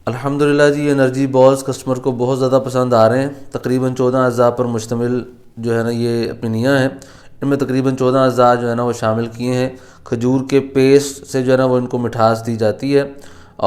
الحمدللہ جی، یہ energy balls customer کو بہت زیادہ پسند آ رہے ہیں۔ تقریباً 14 اجزاء پر مشتمل جو ہے نا یہ پنیاں ہیں، ان میں تقریباً 14 اجزاء جو ہے نا وہ شامل کیے ہیں۔ کھجور کے پیسٹ سے جو ہے نا وہ ان کو مٹھاس دی جاتی ہے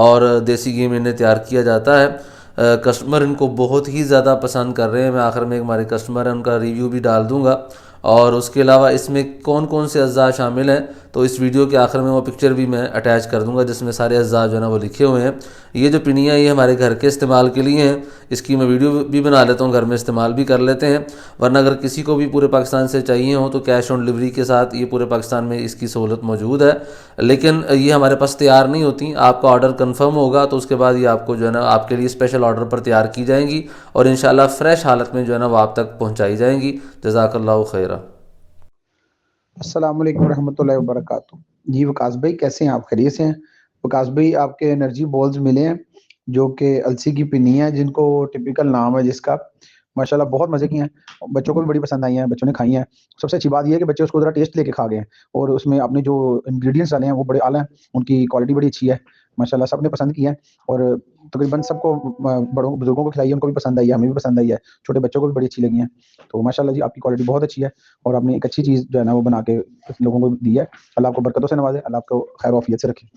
اور دیسی گھی میں انہیں تیار کیا جاتا ہے۔ کسٹمر ان کو بہت ہی زیادہ پسند کر رہے ہیں۔ میں آخر میں ایک ہمارے کسٹمر ہیں ان کا ریویو بھی ڈال دوں گا، اور اس کے علاوہ اس میں کون کون سے اجزاء شامل ہیں تو اس ویڈیو کے آخر میں وہ پکچر بھی میں اٹیچ کر دوں گا جس میں سارے اجزاء جو ہے نا وہ لکھے ہوئے ہیں۔ یہ جو پنیاں یہ ہمارے گھر کے استعمال کے لیے ہیں، اس کی میں ویڈیو بھی بنا لیتا ہوں، گھر میں استعمال بھی کر لیتے ہیں، ورنہ اگر کسی کو بھی پورے پاکستان سے چاہیے ہوں تو کیش آن ڈلیوری کے ساتھ یہ پورے پاکستان میں اس کی سہولت موجود ہے۔ لیکن یہ ہمارے پاس تیار نہیں ہوتی، آپ کا آرڈر کنفرم ہوگا تو اس کے بعد یہ آپ کو جو ہے نا آپ کے لیے اسپیشل آرڈر پر تیار کی جائیں گی اور انشاءاللہ فریش حالت میں جو ہے نا وہ آپ تک پہنچائی جائیں گی۔ جزاک اللہ خیرہ۔ السلام علیکم ورحمۃ اللہ وبرکاتہ۔ جی وکاس بھائی کیسے ہیں آپ؟ خیریت سے ہیں؟ وکاس بھائی آپ کے انرجی بولز ملے ہیں جو کہ السی کی پنی ہے، جن کو ٹپیکل نام ہے جس کا، ماشاءاللہ بہت مزے کی ہیں، بچوں کو بھی بڑی پسند آئی ہیں، بچوں نے کھائی ہیں۔ سب سے اچھی بات یہ ہے کہ بچے اس کو ذرا ٹیسٹ لے کے کھا گئے ہیں، اور اس میں آپ نے جو انگریڈینٹس ڈالے ہیں وہ بڑے اعلیٰ ہیں، ان کی کوالٹی بڑی اچھی ہے، ماشاءاللہ سب نے پسند کی ہے، اور تقریباً سب کو بڑوں بزرگوں کو کھلائی ہے، ان کو بھی پسند آئی ہے، ہمیں بھی پسند آئی ہے، چھوٹے بچوں کو بھی بڑی اچھی لگی ہیں۔ تو ماشاءاللہ جی آپ کی کوالٹی بہت اچھی ہے، اور آپ نے ایک اچھی چیز جو ہے نا وہ بنا کے لوگوں کو دی ہے۔ اللہ آپ کو برکتوں سے نوازے، اللہ آپ کو خیر و عافیت سے رکھے۔